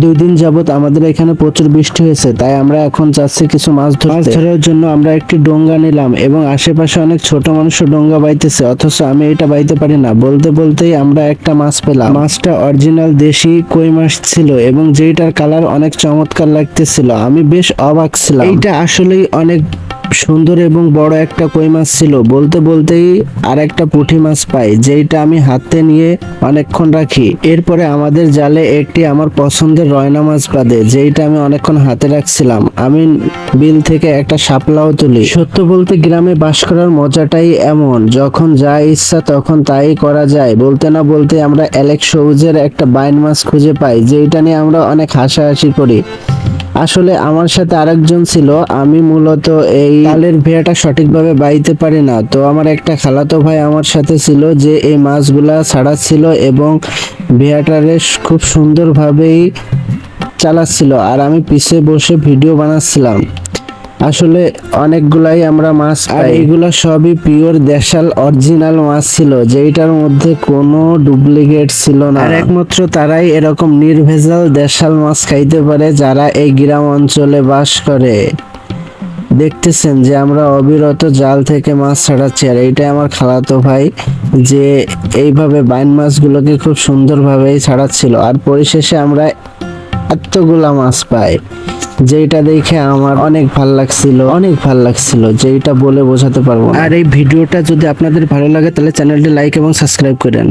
2 দিন যাবত আমাদের এখানে প্রচুর বৃষ্টি হয়েছে, তাই আমরা এখন যাচ্ছি কিছু মাছ ধরার জন্য। আমরা একটি ডোঙ্গা নিলাম এবং আশেপাশে অনেক ছোট মানুষ ডোঙ্গা বাইতেছে, অথচ আমি এটা বাইতে পারি না। বলতে বলতেই আমরা একটা মাছ পেলাম। মাছটা অরিজিনাল দেশি কই মাছ ছিল এবং যেটার কালার অনেক চমৎকার লাগতেছিল। আমি বেশ অবাক ছিলাম। এইটা আসলেই অনেক সুন্দর এবং বড় একটা কই মাছ ছিল। বলতে বলতেই আর একটা পুঁটি মাছ পাই, যেটা আমি হাতে নিয়ে অনেকক্ষণ রাখি। এরপরে আমাদের জালে একটি আমার পছন্দের রয়না মাছ বাঁধে, যেটা আমি অনেকক্ষণ হাতে রাখছিলাম। আমি বিল থেকে একটা শাপলাও তুলি। সত্য বলতে গ্রামে বাস করার মজাটাই এমন, যখন যা ইচ্ছা তখন তাই করা যায়। বলতে না বলতে আমরা অ্যালেক্স সবুজের একটা বাইন মাছ খুঁজে পাই, যেটা নিয়ে আমরা অনেক হাসাহাসি করি। আসলে আমার সাথে আরেকজন ছিল। আমি মূলত এই জালের ভেড়াটা সঠিকভাবে বাইতে পারি না, তো আমার একটা খালাতো ভাই আমার সাথে ছিল, যে এই মাছগুলা ছাড়াচ্ছিল এবং ভেড়াটারে খুব সুন্দরভাবেই চালাচ্ছিল, আর আমি পিছে বসে ভিডিও বানাচ্ছিলাম। আসলে অনেকগুলাই আমরা মাছ পাই, আর এগুলা সবই পিওর দেশাল অরিজিনাল মাছ ছিল, যেটার মধ্যে কোনো ডুপ্লিকেট ছিল না। আর একমাত্র তারাই এরকম নির্ভেজাল দেশাল মাছ খাইতে পারে, যারা এই গ্রাম অঞ্চলে বাস করে। দেখতেছেন যে আমরা অবিরত জাল থেকে মাছ ছাড়াচ্ছি, আর এইটাই আমার খালাতো ভাই, যে এইভাবে বাইন মাছগুলোকে খুব সুন্দরভাবেই ছাড়াচ্ছিল। আর পরিশেষে আমরা এতগুলা মাছ পাই, যেটা দেখে আমার অনেক ভাল লাগছিল, যেটা বলে বোঝাতে পারবো না। আর এই ভিডিওটা যদি আপনাদের ভালো লাগে তাহলে চ্যানেলটি লাইক এবং সাবস্ক্রাইব করেন।